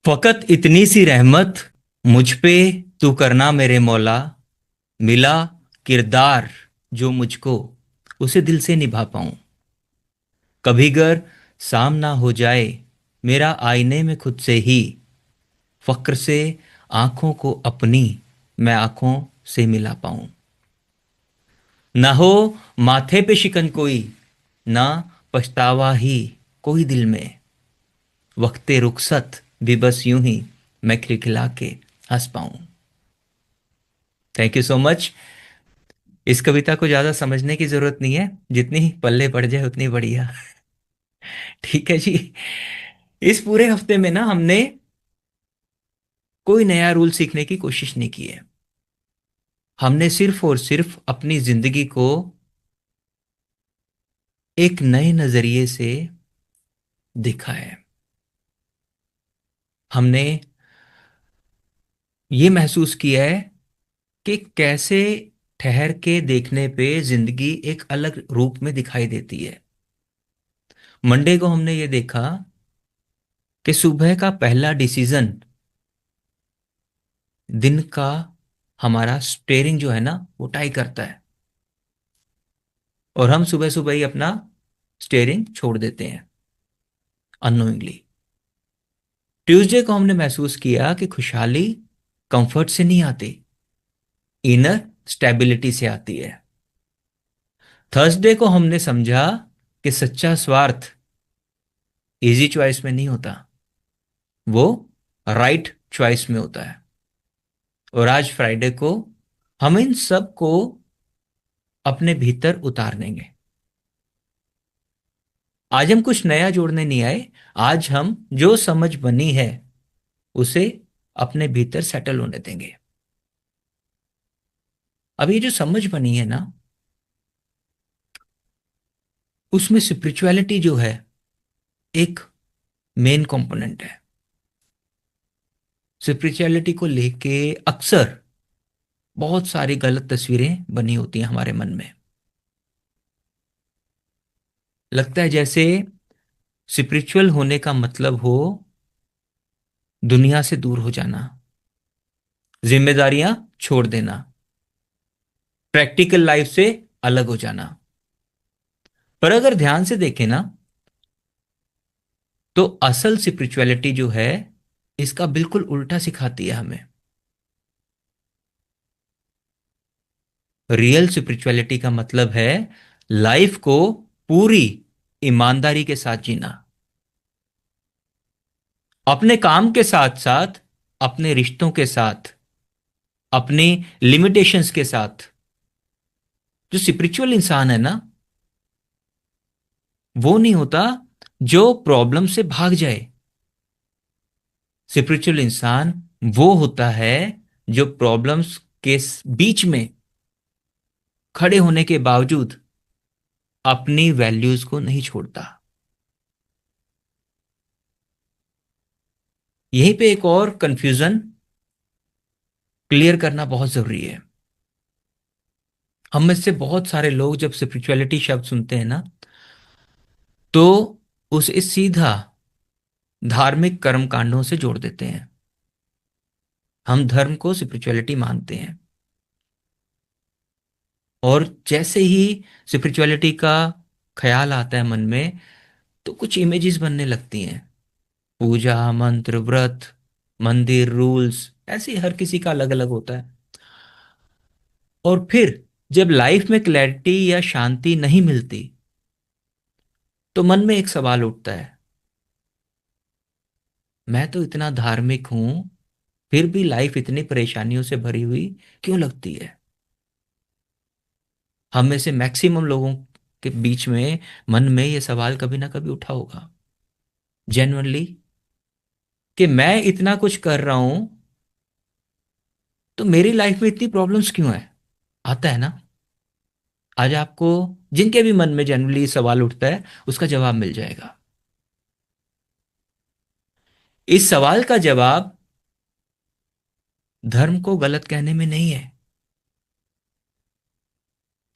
फकत इतनी सी रहमत मुझ पे तू करना मेरे मौला। मिला किरदार जो मुझको उसे दिल से निभा पाऊं। कभी गर सामना हो जाए मेरा आईने में खुद से ही, फक्र से आंखों को अपनी मैं आंखों से मिला पाऊं। ना हो माथे पे शिकन कोई, ना पछतावा ही कोई दिल में, वक्ते रुखसत भी बस यूं ही मैं खिलखिला के हंस पाऊं। Thank you so much. इस कविता को ज्यादा समझने की जरूरत नहीं है, जितनी पल्ले पड़ जाए उतनी बढ़िया। ठीक है जी। इस पूरे हफ्ते में ना हमने कोई नया रूल सीखने की कोशिश नहीं की है। हमने सिर्फ और सिर्फ अपनी जिंदगी को एक नए नजरिए से देखा है। हमने ये महसूस किया है कि कैसे ठहर के देखने पे जिंदगी एक अलग रूप में दिखाई देती है। मंडे को हमने ये देखा कि सुबह का पहला डिसीजन दिन का हमारा स्टेयरिंग जो है ना वो टाई करता है, और हम सुबह सुबह ही अपना स्टेयरिंग छोड़ देते हैं अननोइंगली। ट्यूसडे को हमने महसूस किया कि खुशहाली कंफर्ट से नहीं आती, इनर स्टेबिलिटी से आती है। थर्सडे को हमने समझा कि सच्चा स्वार्थ इजी चॉइस में नहीं होता, वो राइट चॉइस में होता है। और आज फ्राइडे को हम इन सब को अपने भीतर उतार देंगे। आज हम कुछ नया जोड़ने नहीं आए, आज हम जो समझ बनी है उसे अपने भीतर सेटल होने देंगे। अब ये जो समझ बनी है ना, उसमें स्पिरिचुअलिटी जो है एक मेन कंपोनेंट है। स्पिरिचुअलिटी को लेके अक्सर बहुत सारी गलत तस्वीरें बनी होती हैं हमारे मन में। लगता है जैसे स्पिरिचुअल होने का मतलब हो दुनिया से दूर हो जाना, जिम्मेदारियां छोड़ देना, प्रैक्टिकल लाइफ से अलग हो जाना। पर अगर ध्यान से देखें ना, तो असल स्पिरिचुअलिटी जो है इसका बिल्कुल उल्टा सिखाती है हमें। रियल स्पिरिचुअलिटी का मतलब है लाइफ को पूरी ईमानदारी के साथ जीना, अपने काम के साथ साथ, अपने रिश्तों के साथ, अपनी लिमिटेशंस के साथ। जो स्पिरिचुअल इंसान है ना, वो नहीं होता जो प्रॉब्लम से भाग जाए। स्पिरिचुअल इंसान वो होता है जो प्रॉब्लम्स के बीच में खड़े होने के बावजूद अपनी वैल्यूज को नहीं छोड़ता। यहीं पे एक और कंफ्यूजन क्लियर करना बहुत जरूरी है। हम में से बहुत सारे लोग जब स्पिरिचुअलिटी शब्द सुनते हैं ना, तो उसे सीधा धार्मिक कर्म कांडों से जोड़ देते हैं। हम धर्म को स्पिरिचुअलिटी मानते हैं, और जैसे ही स्पिरिचुअलिटी का ख्याल आता है मन में, तो कुछ इमेजेस बनने लगती हैं। पूजा, मंत्र, व्रत, मंदिर, रूल्स, ऐसे ही हर किसी का अलग अलग होता है। और फिर जब लाइफ में क्लैरिटी या शांति नहीं मिलती, तो मन में एक सवाल उठता है, मैं तो इतना धार्मिक हूं, फिर भी लाइफ इतनी परेशानियों से भरी हुई क्यों लगती है। हम में से मैक्सिमम लोगों के बीच में मन में यह सवाल कभी ना कभी उठा होगा, जेन्युइनली, कि मैं इतना कुछ कर रहा हूं तो मेरी लाइफ में इतनी प्रॉब्लम्स क्यों है। आता है ना। आज आपको जिनके भी मन में जनरली सवाल उठता है उसका जवाब मिल जाएगा। इस सवाल का जवाब धर्म को गलत कहने में नहीं है,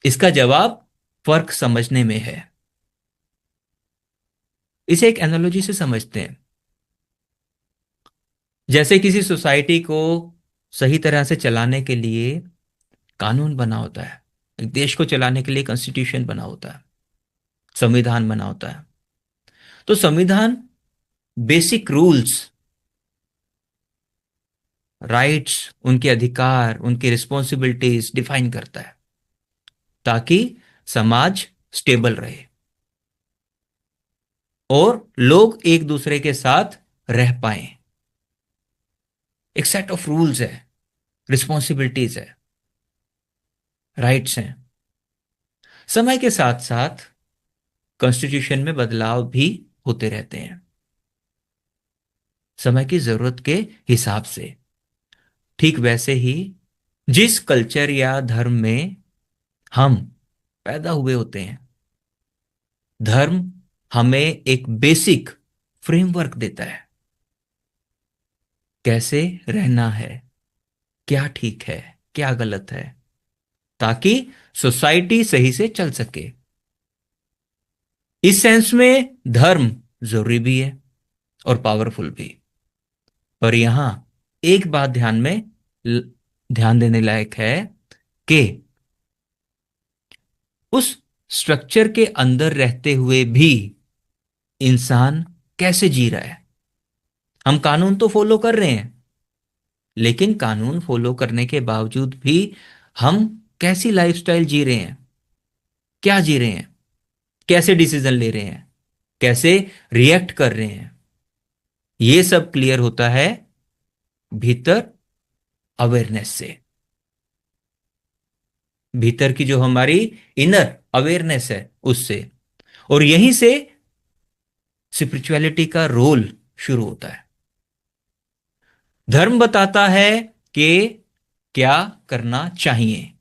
इसका जवाब फर्क समझने में है। इसे एक एनालॉजी से समझते हैं। जैसे किसी सोसाइटी को सही तरह से चलाने के लिए कानून बना होता है, एक देश को चलाने के लिए कॉन्स्टिट्यूशन बना होता है, संविधान बना होता है। तो संविधान बेसिक रूल्स, राइट्स, उनके अधिकार, उनकी रिस्पॉन्सिबिलिटीज डिफाइन करता है ताकि समाज स्टेबल रहे और लोग एक दूसरे के साथ रह पाए। एक सेट ऑफ रूल्स है, रिस्पॉन्सिबिलिटीज है, राइट्स हैं। समय के साथ साथ कॉन्स्टिट्यूशन में बदलाव भी होते रहते हैं, समय की जरूरत के हिसाब से। ठीक वैसे ही जिस कल्चर या धर्म में हम पैदा हुए होते हैं, धर्म हमें एक बेसिक फ्रेमवर्क देता है, कैसे रहना है, क्या ठीक है, क्या गलत है, ताकि सोसाइटी सही से चल सके। इस सेंस में धर्म जरूरी भी है और पावरफुल भी। पर यहां एक बात ल- ध्यान देने लायक है कि उस स्ट्रक्चर के अंदर रहते हुए भी इंसान कैसे जी रहा है। हम कानून तो फॉलो कर रहे हैं, लेकिन कानून फॉलो करने के बावजूद भी हम कैसी लाइफस्टाइल जी रहे हैं, क्या जी रहे हैं, कैसे डिसीजन ले रहे हैं, कैसे रिएक्ट कर रहे हैं, ये सब क्लियर होता है भीतर अवेयरनेस से। भीतर की जो हमारी इनर अवेयरनेस है उससे। और यहीं से स्पिरिचुअलिटी का रोल शुरू होता है। धर्म बताता है कि क्या करना चाहिए,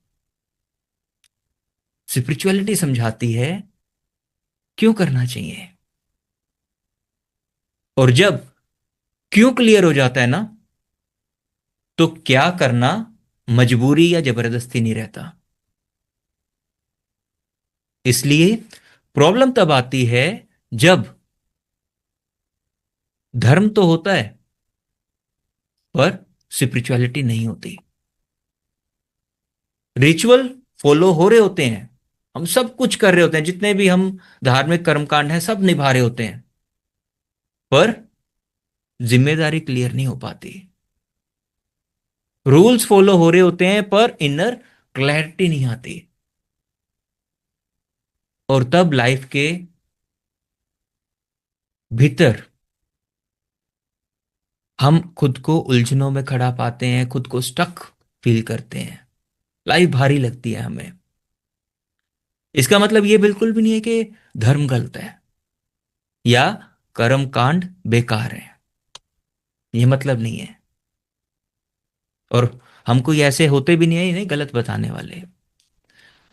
स्पिरिचुअलिटी समझाती है क्यों करना चाहिए। और जब क्यों क्लियर हो जाता है ना, तो क्या करना मजबूरी या जबरदस्ती नहीं रहता। इसलिए प्रॉब्लम तब आती है जब धर्म तो होता है पर स्पिरिचुअलिटी नहीं होती। रिचुअल फॉलो हो रहे होते हैं, हम सब कुछ कर रहे होते हैं, जितने भी हम धार्मिक कर्मकांड हैं सब निभा रहे होते हैं, पर जिम्मेदारी क्लियर नहीं हो पाती। रूल्स फॉलो हो रहे होते हैं पर इनर क्लैरिटी नहीं आती। और तब लाइफ के भीतर हम खुद को उलझनों में खड़ा पाते हैं, खुद को स्टक फील करते हैं, लाइफ भारी लगती है हमें। इसका मतलब यह बिल्कुल भी नहीं है कि धर्म गलत है या कर्म कांड बेकार है, यह मतलब नहीं है। और हम कोई ऐसे होते भी नहीं है इन्हें गलत बताने वाले।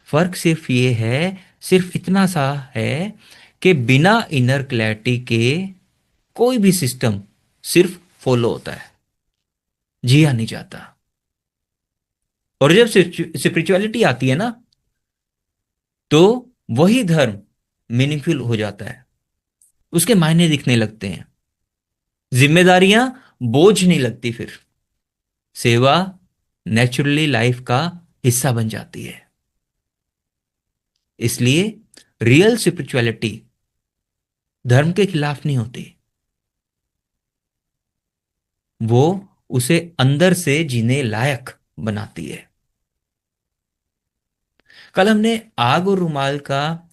फर्क सिर्फ ये है, सिर्फ इतना सा है कि बिना इनर क्लैरिटी के कोई भी सिस्टम सिर्फ फॉलो होता है, जिया नहीं जाता। और जब स्पिरिचुअलिटी आती है ना, तो वही धर्म मीनिंगफुल हो जाता है, उसके मायने दिखने लगते हैं, जिम्मेदारियां बोझ नहीं लगती, फिर सेवा नेचुरली लाइफ का हिस्सा बन जाती है। इसलिए रियल स्पिरिचुअलिटी धर्म के खिलाफ नहीं होती, वो उसे अंदर से जीने लायक बनाती है। कल हमने आग और रुमाल का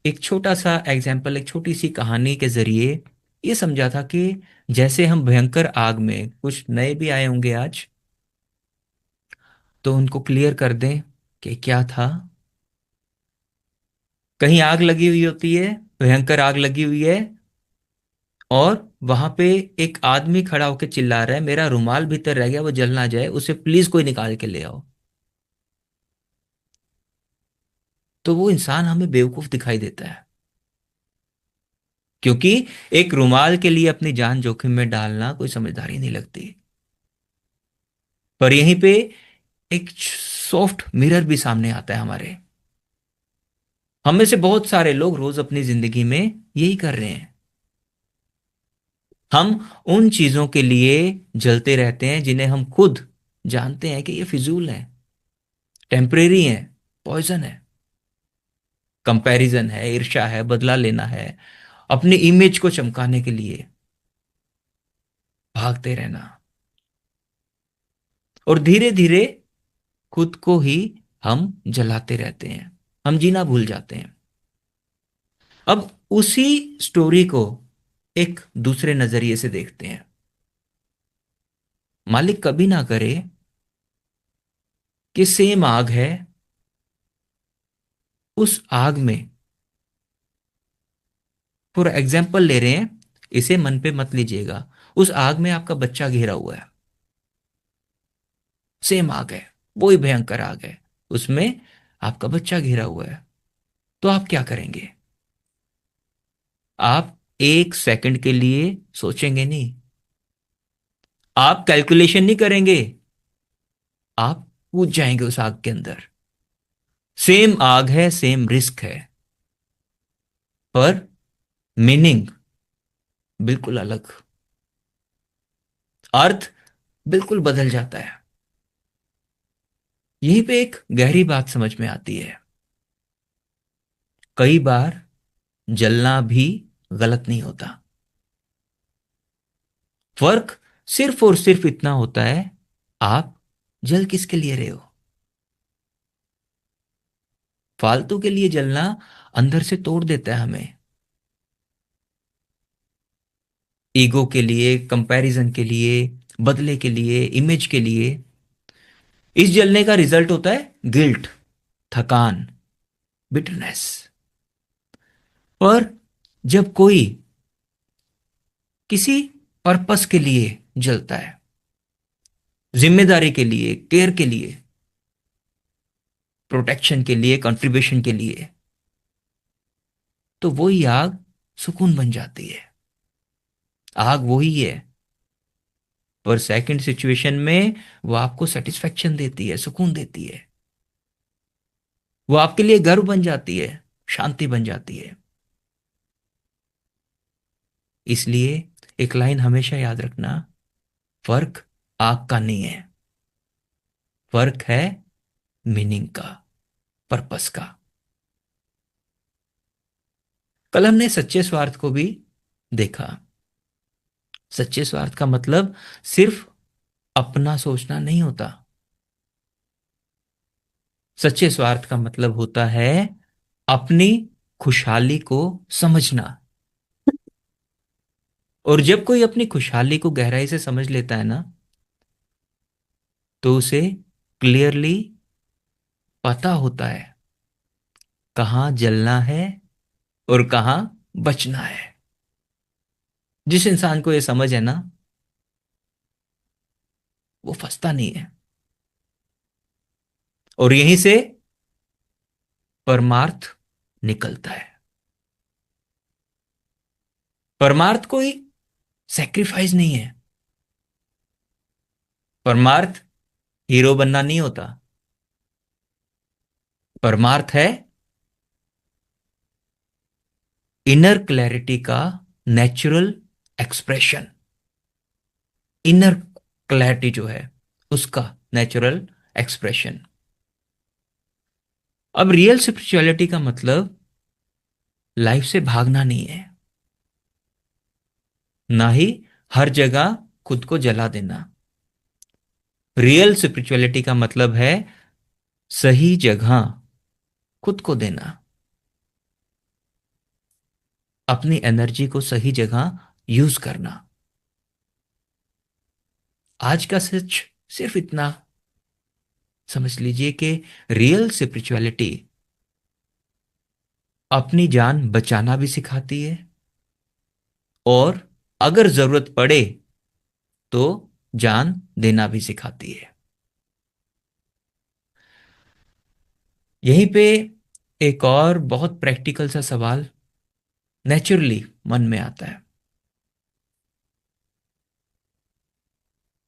एक छोटा सा एग्जाम्पल, एक छोटी सी कहानी के जरिए ये समझा था कि जैसे हम भयंकर आग में, कुछ नए भी आए होंगे आज, तो उनको क्लियर कर दें कि क्या था। कहीं आग लगी हुई होती है, भयंकर आग लगी हुई है, और वहां पे एक आदमी खड़ा होकर चिल्ला रहा है, मेरा रुमाल भीतर रह गया, वो जल ना जाए, उसे प्लीज कोई निकाल के ले आओ। तो वो इंसान हमें बेवकूफ दिखाई देता है, क्योंकि एक रुमाल के लिए अपनी जान जोखिम में डालना कोई समझदारी नहीं लगती। पर यहीं पे एक सॉफ्ट मिरर भी सामने आता है हमारे। हम में से बहुत सारे लोग रोज अपनी जिंदगी में यही कर रहे हैं। हम उन चीजों के लिए जलते रहते हैं जिन्हें हम खुद जानते हैं कि ये फिजूल है, टेम्परेरी है, पॉइजन है। कंपैरिजन है, ईर्ष्या है, बदला लेना है, अपनी इमेज को चमकाने के लिए भागते रहना, और धीरे धीरे खुद को ही हम जलाते रहते हैं, हम जीना भूल जाते हैं। अब उसी स्टोरी को एक दूसरे नजरिए से देखते हैं। मालिक कभी ना करे कि सेम आग है, उस आग में, फॉर एग्जाम्पल ले रहे हैं, इसे मन पे मत लीजिएगा, उस आग में आपका बच्चा घिरा हुआ है, सेम आग है, वही भयंकर आग है, उसमें आपका बच्चा घिरा हुआ है, तो आप क्या करेंगे? आप एक सेकंड के लिए सोचेंगे नहीं, आप कैलकुलेशन नहीं करेंगे, आप कूद जाएंगे उस आग के अंदर। सेम आग है, सेम रिस्क है, पर मीनिंग बिल्कुल अलग, अर्थ बिल्कुल बदल जाता है। यहीं पे एक गहरी बात समझ में आती है। कई बार जलना भी गलत नहीं होता, फर्क सिर्फ और सिर्फ इतना होता है, आप जल किसके लिए रहे हो। फालतू के लिए जलना अंदर से तोड़ देता है हमें, ईगो के लिए, कंपैरिजन के लिए, बदले के लिए, इमेज के लिए। इस जलने का रिजल्ट होता है गिल्ट, थकान, बिटरनेस। पर जब कोई किसी पर्पस के लिए जलता है, जिम्मेदारी के लिए, केयर के लिए, प्रोटेक्शन के लिए, कंट्रीब्यूशन के लिए, तो वही आग सुकून बन जाती है। आग वही है, पर सेकंड सिचुएशन में वो आपको सेटिस्फेक्शन देती है, सुकून देती है, वो आपके लिए गर्व बन जाती है, शांति बन जाती है। इसलिए एक लाइन हमेशा याद रखना, फर्क आग का नहीं है, फर्क है मीनिंग का, पर्पस का। कल हमने सच्चे स्वार्थ को भी देखा। सच्चे स्वार्थ का मतलब सिर्फ अपना सोचना नहीं होता। सच्चे स्वार्थ का मतलब होता है अपनी खुशहाली को समझना। और जब कोई अपनी खुशहाली को गहराई से समझ लेता है ना, तो उसे क्लियरली पता होता है कहाँ जलना है और कहाँ बचना है। जिस इंसान को यह समझ है ना, वो फंसता नहीं है, और यहीं से परमार्थ निकलता है। परमार्थ कोई सेक्रीफाइस नहीं है, परमार्थ हीरो बनना नहीं होता, परमार्थ है इनर क्लैरिटी का नेचुरल एक्सप्रेशन। इनर क्लैरिटी जो है उसका नेचुरल एक्सप्रेशन। अब रियल स्पिरिचुअलिटी का मतलब लाइफ से भागना नहीं है, ना ही हर जगह खुद को जला देना। रियल स्पिरिचुअलिटी का मतलब है सही जगह खुद को देना, अपनी एनर्जी को सही जगह यूज करना। आज का सच सिर्फ इतना समझ लीजिए कि रियल स्पिरिचुअलिटी अपनी जान बचाना भी सिखाती है, और अगर जरूरत पड़े तो जान देना भी सिखाती है। यहीं पे एक और बहुत प्रैक्टिकल सा सवाल नेचुरली मन में आता है।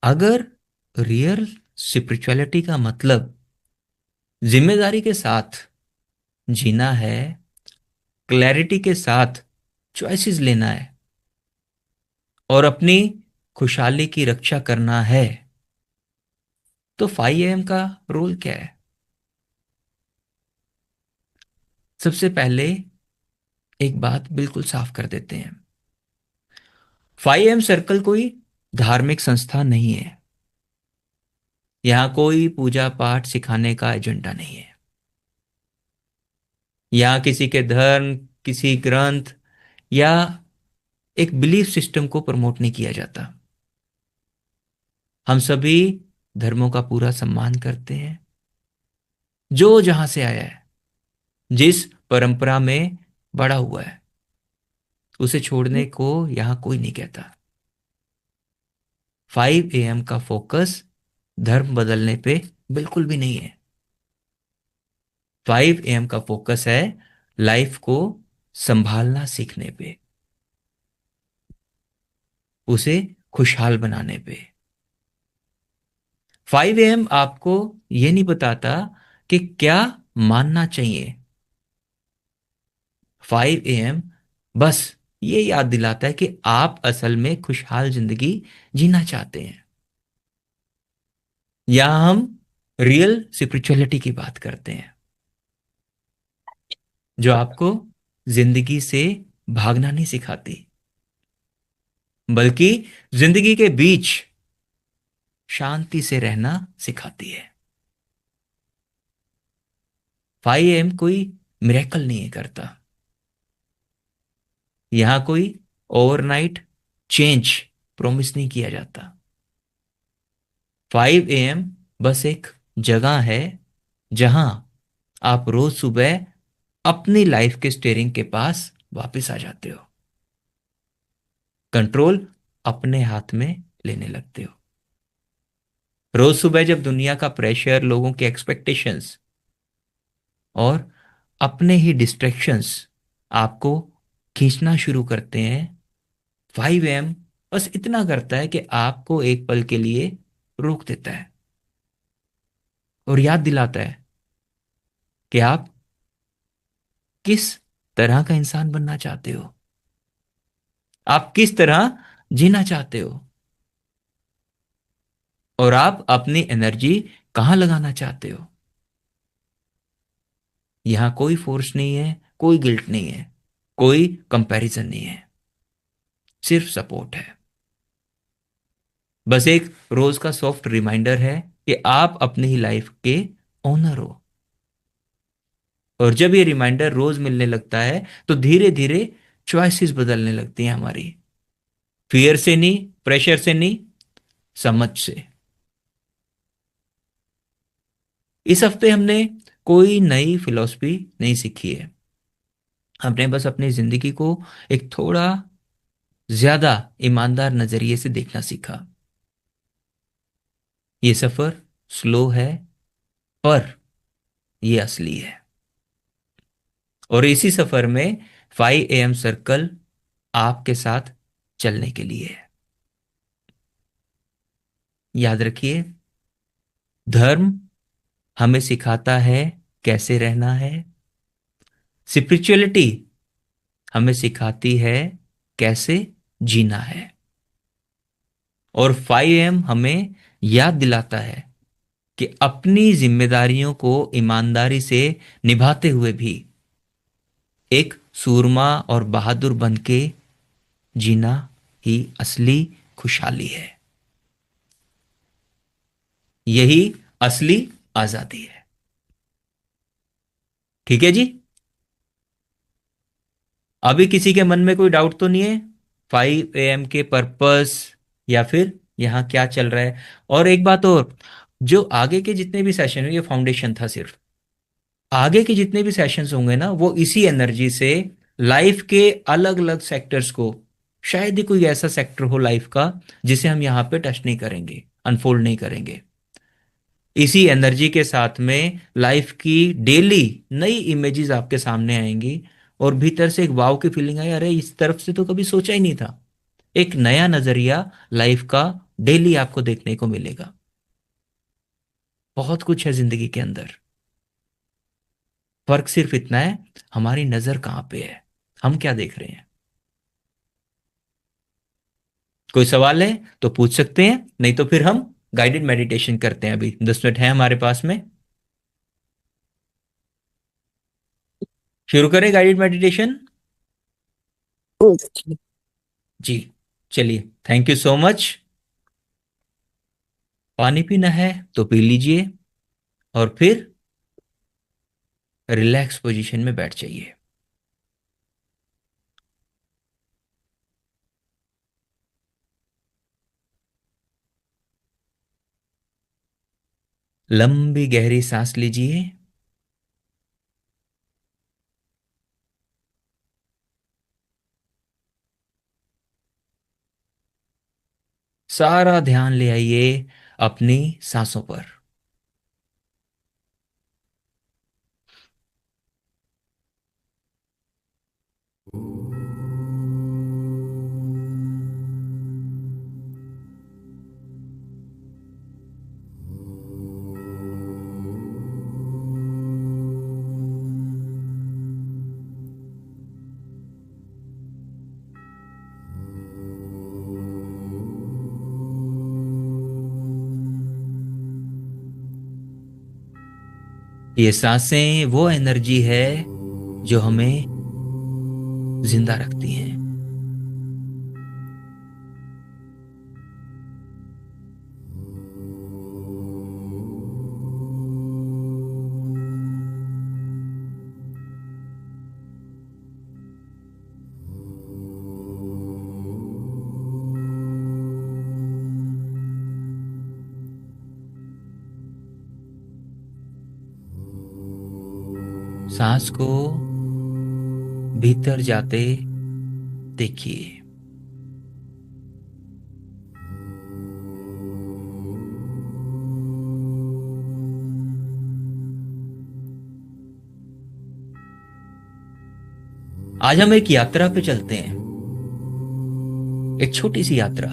अगर रियल स्पिरिचुअलिटी का मतलब जिम्मेदारी के साथ जीना है, क्लैरिटी के साथ चॉइसेस लेना है, और अपनी खुशहाली की रक्षा करना है, तो 5 AM का रोल क्या है? सबसे पहले एक बात बिल्कुल साफ कर देते हैं। 5 AM सर्कल कोई धार्मिक संस्था नहीं है। यहाँ कोई पूजा पाठ सिखाने का एजेंडा नहीं है। यहाँ किसी के धर्म, किसी ग्रंथ या एक बिलीफ सिस्टम को प्रमोट नहीं किया जाता। हम सभी धर्मों का पूरा सम्मान करते हैं, जो जहां से आया है, जिस परंपरा में बड़ा हुआ है, उसे छोड़ने को यहां कोई नहीं कहता। 5 AM का फोकस धर्म बदलने पे बिल्कुल भी नहीं है। 5 AM का फोकस है लाइफ को संभालना सीखने पे, उसे खुशहाल बनाने पे। 5 AM आपको यह नहीं बताता कि क्या मानना चाहिए। 5 AM बस ये याद दिलाता है कि आप असल में खुशहाल जिंदगी जीना चाहते हैं। यहां हम रियल स्पिरिचुअलिटी की बात करते हैं, जो आपको जिंदगी से भागना नहीं सिखाती, बल्कि जिंदगी के बीच शांति से रहना सिखाती है। 5 AM कोई मिरेकल नहीं करता। यहां कोई ओवरनाइट चेंज प्रॉमिस नहीं किया जाता। 5 AM बस एक जगह है जहां आप रोज सुबह अपनी लाइफ के स्टीयरिंग के पास वापस आ जाते हो, कंट्रोल अपने हाथ में लेने लगते हो। रोज सुबह जब दुनिया का प्रेशर, लोगों के एक्सपेक्टेशंस और अपने ही डिस्ट्रैक्शंस आपको खींचना शुरू करते हैं, 5 AM बस इतना करता है कि आपको एक पल के लिए रोक देता है और याद दिलाता है कि आप किस तरह का इंसान बनना चाहते हो, आप किस तरह जीना चाहते हो, और आप अपनी एनर्जी कहां लगाना चाहते हो। यहां कोई फोर्स नहीं है, कोई गिल्ट नहीं है, कोई कंपैरिजन नहीं है, सिर्फ सपोर्ट है। बस एक रोज का सॉफ्ट रिमाइंडर है कि आप अपनी ही लाइफ के ओनर हो। और जब ये रिमाइंडर रोज मिलने लगता है, तो धीरे धीरे चॉइसेस बदलने लगती हैं हमारी। फियर से नहीं, प्रेशर से नहीं, समझ से। इस हफ्ते हमने कोई नई फिलॉसफी नहीं सीखी है। हमने बस अपनी जिंदगी को एक थोड़ा ज्यादा ईमानदार नजरिए से देखना सीखा। ये सफर स्लो है, पर ये असली है। और इसी सफर में 5 AM सर्कल आपके साथ चलने के लिए है। याद रखिए, धर्म हमें सिखाता है कैसे रहना है, स्पिरिचुअलिटी हमें सिखाती है कैसे जीना है, और 5 AM हमें याद दिलाता है कि अपनी जिम्मेदारियों को ईमानदारी से निभाते हुए भी एक सूरमा और बहादुर बन के जीना ही असली खुशहाली है। यही असली आजादी है। ठीक है जी। अभी किसी के मन में कोई डाउट तो नहीं है 5 AM के पर्पस या फिर यहां क्या चल रहा है? और एक बात और, जो आगे के जितने भी सेशन है, ये फाउंडेशन था सिर्फ। आगे के जितने भी सेशंस होंगे ना, वो इसी एनर्जी से लाइफ के अलग अलग सेक्टर्स को, शायद ही कोई ऐसा सेक्टर हो लाइफ का जिसे हम यहाँ पे टच नहीं करेंगे, अनफोल्ड नहीं करेंगे। इसी एनर्जी के साथ में लाइफ की डेली नई इमेजेस आपके सामने आएंगी, और भीतर से एक वाव की फीलिंग आई, अरे इस तरफ से तो कभी सोचा ही नहीं था। एक नया नजरिया लाइफ का डेली आपको देखने को मिलेगा। बहुत कुछ है जिंदगी के अंदर। फर्क सिर्फ इतना है, हमारी नजर कहां पे है, हम क्या देख रहे हैं। कोई सवाल है तो पूछ सकते हैं, नहीं तो फिर हम गाइडेड मेडिटेशन करते हैं। अभी 10 मिनट है हमारे पास में, शुरू करें गाइडेड मेडिटेशन। ओके। जी, चलिए, थैंक यू सो मच। पानी पीना है तो पी लीजिए, और फिर रिलैक्स पोजीशन में बैठ जाइए। लंबी गहरी सांस लीजिए, सारा ध्यान ले आइए अपनी सांसों पर। ये सांसें वो एनर्जी है जो हमें जिंदा रखती हैं। सांस को भीतर जाते देखिए। आज हम एक यात्रा पे चलते हैं, एक छोटी सी यात्रा।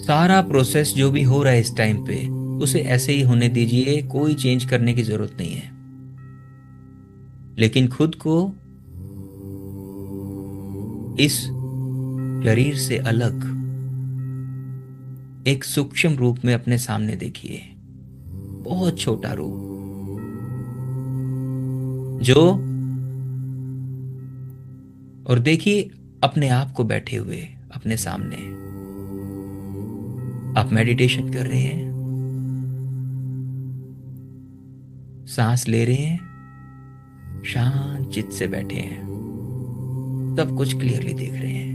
सारा प्रोसेस जो भी हो रहा है इस टाइम पे, उसे ऐसे ही होने दीजिए, कोई चेंज करने की जरूरत नहीं है। लेकिन खुद को इस शरीर से अलग एक सूक्ष्म रूप में अपने सामने देखिए, बहुत छोटा रूप, जो, और देखिए अपने आप को बैठे हुए अपने सामने। आप मेडिटेशन कर रहे हैं, सांस ले रहे हैं, शांत चित्त से बैठे हैं, सब कुछ क्लियरली देख रहे हैं।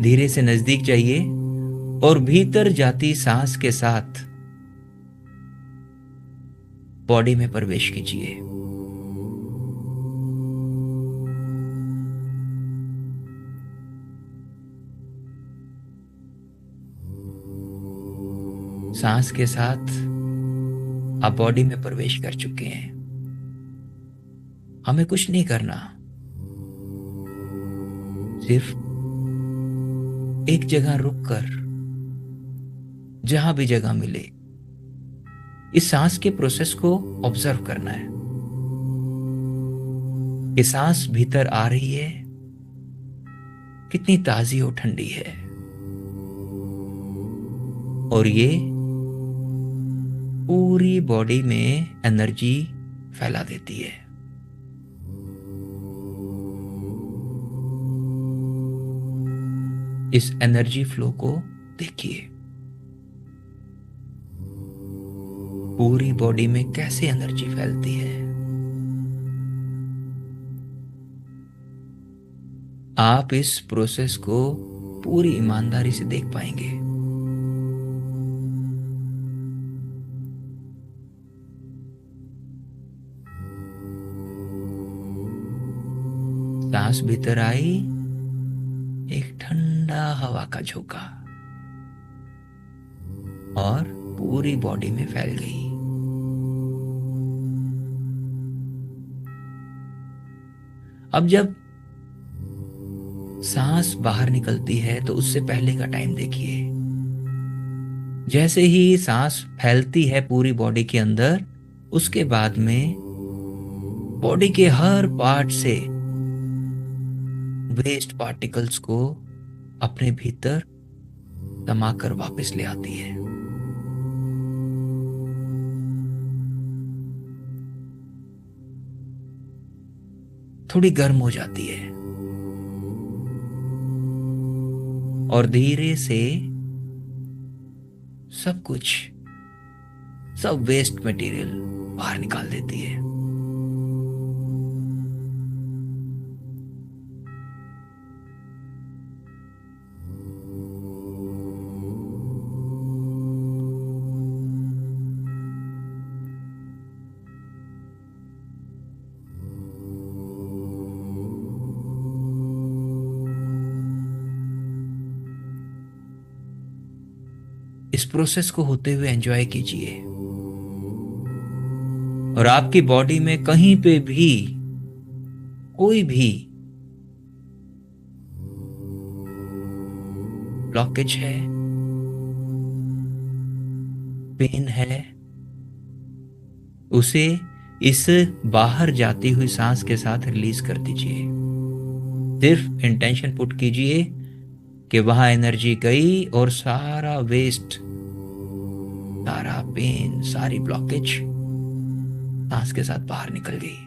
धीरे से नजदीक जाइए और भीतर जाती सांस के साथ बॉडी में प्रवेश कीजिए। सांस के साथ आप बॉडी में प्रवेश कर चुके हैं। हमें कुछ नहीं करना, सिर्फ एक जगह रुककर, जहां भी जगह मिले, इस सांस के प्रोसेस को ऑब्जर्व करना है। ये सांस भीतर आ रही है, कितनी ताजी और ठंडी है, और ये पूरी बॉडी में एनर्जी फैला देती है। इस एनर्जी फ्लो को देखिए, पूरी बॉडी में कैसे एनर्जी फैलती है। आप इस प्रोसेस को पूरी ईमानदारी से देख पाएंगे। सांस भीतर आई, एक ठंडा हवा का झोंका, और पूरी बॉडी में फैल गई। अब जब सांस बाहर निकलती है तो उससे पहले का टाइम देखिए। जैसे ही सांस फैलती है पूरी बॉडी के अंदर, उसके बाद में बॉडी के हर पार्ट से वेस्ट पार्टिकल्स को अपने भीतर समाकर वापस ले आती है। थोड़ी गर्म हो जाती है और धीरे से सब कुछ, सब वेस्ट मटेरियल बाहर निकाल देती है। इस प्रोसेस को होते हुए एंजॉय कीजिए। और आपकी बॉडी में कहीं पे भी कोई भी ब्लॉकेज है, पेन है, उसे इस बाहर जाती हुई सांस के साथ रिलीज कर दीजिए। सिर्फ इंटेंशन पुट कीजिए कि वहां एनर्जी गई और सारा वेस्ट, सारा पेन, सारी ब्लॉकेज सांस के साथ बाहर निकल गई।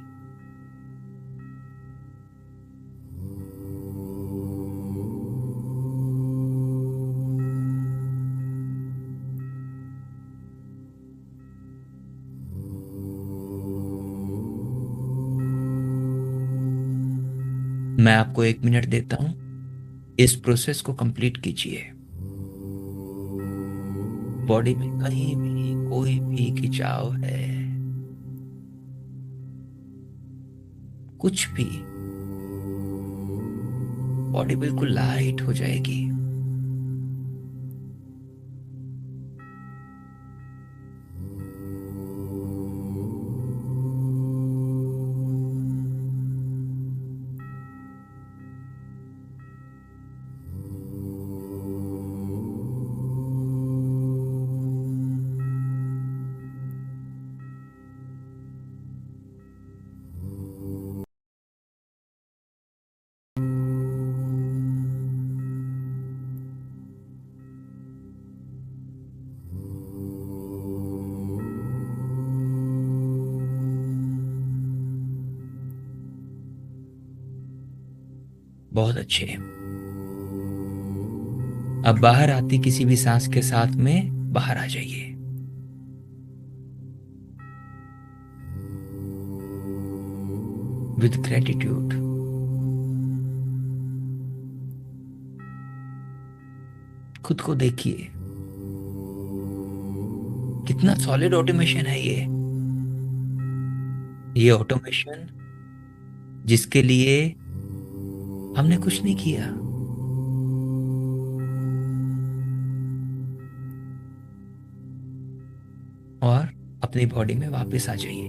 मैं आपको 1 मिनट देता हूं, इस प्रोसेस को कंप्लीट कीजिए। बॉडी में कहीं भी कोई भी खिंचाव है, कुछ भी, बॉडी बिल्कुल लाइट हो जाएगी। बहुत अच्छे। अब बाहर आती किसी भी सांस के साथ में बाहर आ जाइए। With gratitude. खुद को देखिए, कितना सॉलिड ऑटोमेशन है ये ऑटोमेशन जिसके लिए हमने कुछ नहीं किया। और अपनी बॉडी में वापस आ जाइए।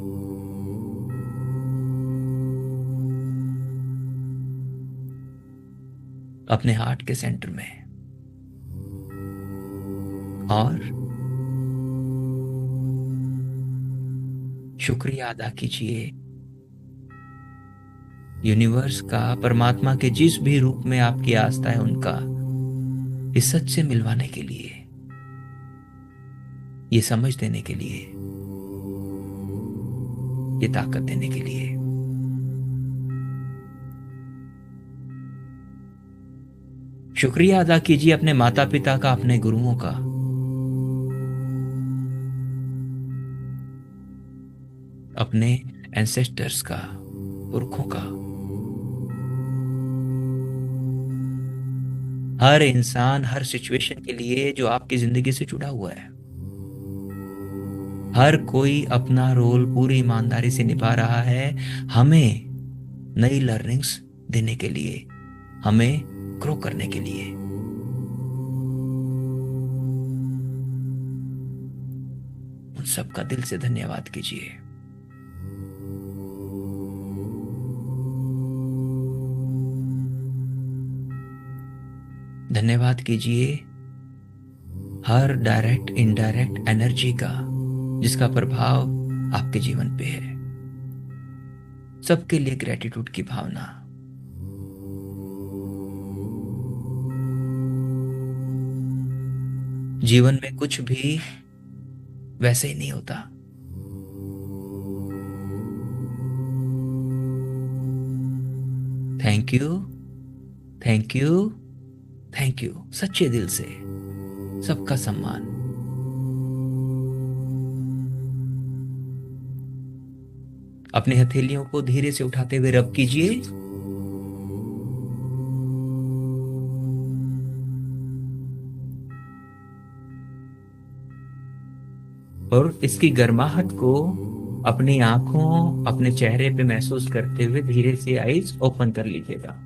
अपने हार्ट के सेंटर में। और शुक्रिया अदा कीजिए यूनिवर्स का, परमात्मा के जिस भी रूप में आपकी आस्था है उनका, इस सच से मिलवाने के लिए, ये समझ देने के लिए, ये ताकत देने के लिए। शुक्रिया अदा कीजिए अपने माता पिता का, अपने गुरुओं का, अपने एंसेस्टर्स का, पुरखों का। हर इंसान हर सिचुएशन के लिए जो आपकी जिंदगी से जुड़ा हुआ है, हर कोई अपना रोल पूरी ईमानदारी से निभा रहा है, हमें नई लर्निंग्स देने के लिए, हमें ग्रो करने के लिए। उन सबका दिल से धन्यवाद कीजिए। धन्यवाद कीजिए हर डायरेक्ट इनडायरेक्ट एनर्जी का जिसका प्रभाव आपके जीवन पे है, सबके लिए ग्रेटिट्यूड की भावना। जीवन में कुछ भी वैसे ही नहीं होता। Thank you, thank you, thank you, सच्चे दिल से सबका सम्मान। अपनी हथेलियों को धीरे से उठाते हुए रब कीजिए। और इसकी गर्माहट को अपनी आंखों, अपने चेहरे पे महसूस करते हुए धीरे से आईज ओपन कर लीजिएगा।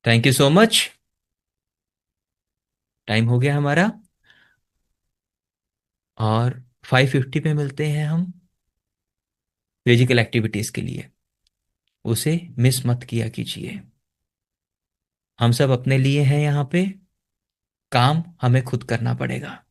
Thank you so much. Time हो गया हमारा, और 5:50 पे मिलते हैं हम फिजिकल एक्टिविटीज के लिए। उसे मिस मत किया कीजिए। हम सब अपने लिए हैं यहाँ पे, काम हमें खुद करना पड़ेगा।